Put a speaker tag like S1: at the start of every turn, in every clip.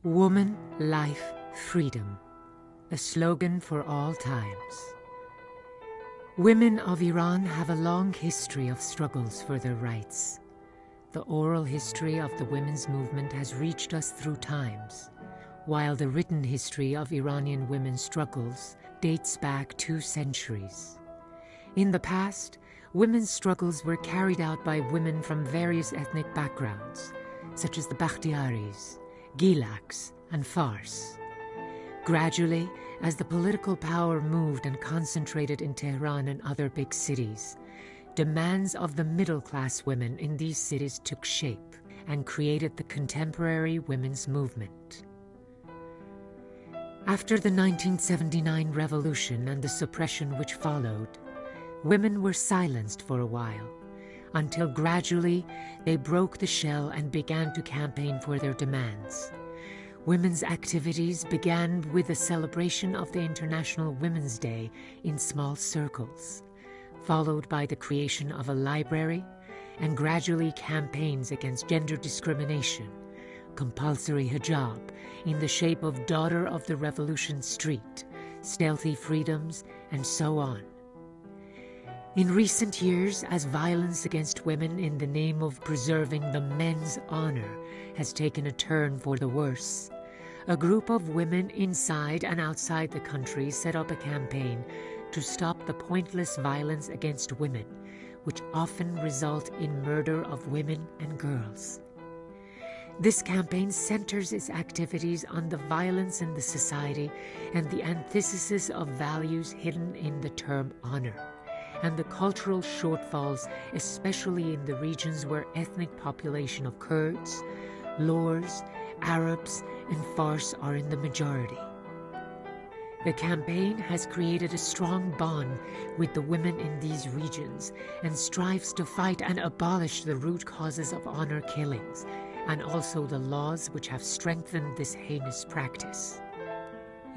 S1: Woman, life, freedom. A slogan for all times. Women of Iran have a long history of struggles for their rights. The oral history of the women's movement has reached us through times, while the written history of Iranian women's struggles dates back 2 centuries. In the past, women's struggles were carried out by women from various ethnic backgrounds, such as the Bakhtiaris, Gilaks, and Fars. Gradually, as the political power moved and concentrated in Tehran and other big cities, demands of the middle-class women in these cities took shape and created the contemporary women's movement. After the 1979 revolution and the suppression which followed, women were silenced for a while, until gradually they broke the shell and began to campaign for their demands. Women's activities began with the celebration of the International Women's Day in small circles, followed by the creation of a library and gradually campaigns against gender discrimination, compulsory hijab in the shape of Daughter of the Revolution Street, stealthy freedoms, and so on. In recent years, as violence against women in the name of preserving the men's honor has taken a turn for the worse, a group of women inside and outside the country set up a campaign to stop the pointless violence against women, which often result in murder of women and girls. This campaign centers its activities on the violence in the society and the antithesis of values hidden in the term honor, and the cultural shortfalls, especially in the regions where ethnic population of Kurds, Lurs, Arabs, and Fars are in the majority. The campaign has created a strong bond with the women in these regions and strives to fight and abolish the root causes of honor killings, and also the laws which have strengthened this heinous practice.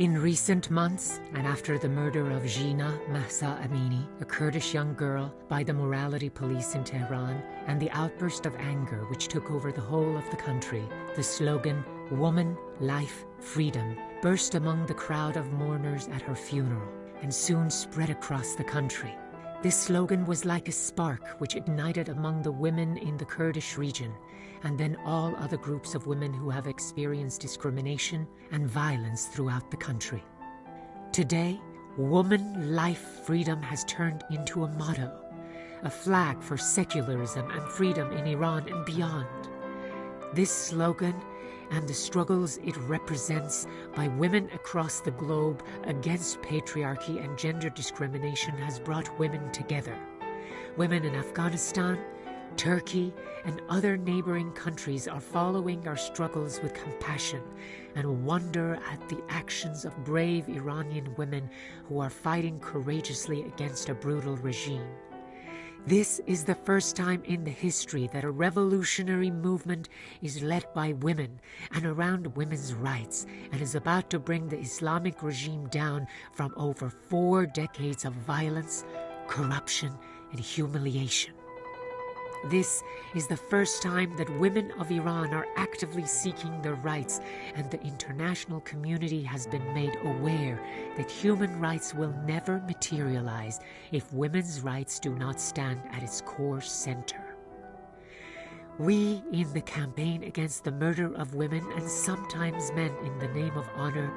S1: In recent months, and after the murder of Jina Mahsa Amini, a Kurdish young girl, by the morality police in Tehran, and the outburst of anger which took over the whole of the country, the slogan, "Woman, Life, Freedom," burst among the crowd of mourners at her funeral, and soon spread across the country. This slogan was like a spark which ignited among the women in the Kurdish region, and then all other groups of women who have experienced discrimination and violence throughout the country. Today, Woman, Life, Freedom has turned into a motto, a flag for secularism and freedom in Iran and beyond. This slogan and the struggles it represents by women across the globe against patriarchy and gender discrimination has brought women together. Women in Afghanistan, Turkey, and other neighboring countries are following our struggles with compassion and wonder at the actions of brave Iranian women who are fighting courageously against a brutal regime. This is the first time in the history that a revolutionary movement is led by women and around women's rights, and is about to bring the Islamic regime down from over 4 decades of violence, corruption, and humiliation. This is the first time that women of Iran are actively seeking their rights, and the international community has been made aware that human rights will never materialize if women's rights do not stand at its core center. We, in the campaign against the murder of women and sometimes men in the name of honor,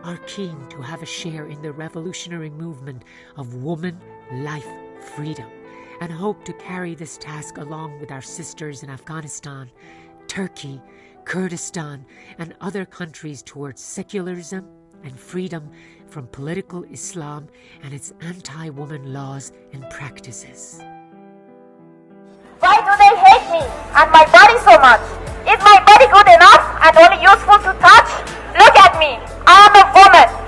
S1: are keen to have a share in the revolutionary movement of woman, life, freedom, and hope to carry this task along with our sisters in Afghanistan, Turkey, Kurdistan, and other countries towards secularism and freedom from political Islam and its anti-woman laws and practices.
S2: Why do they hate me and my body so much? Is my body good enough and only useful to touch? Look at me, I am a woman.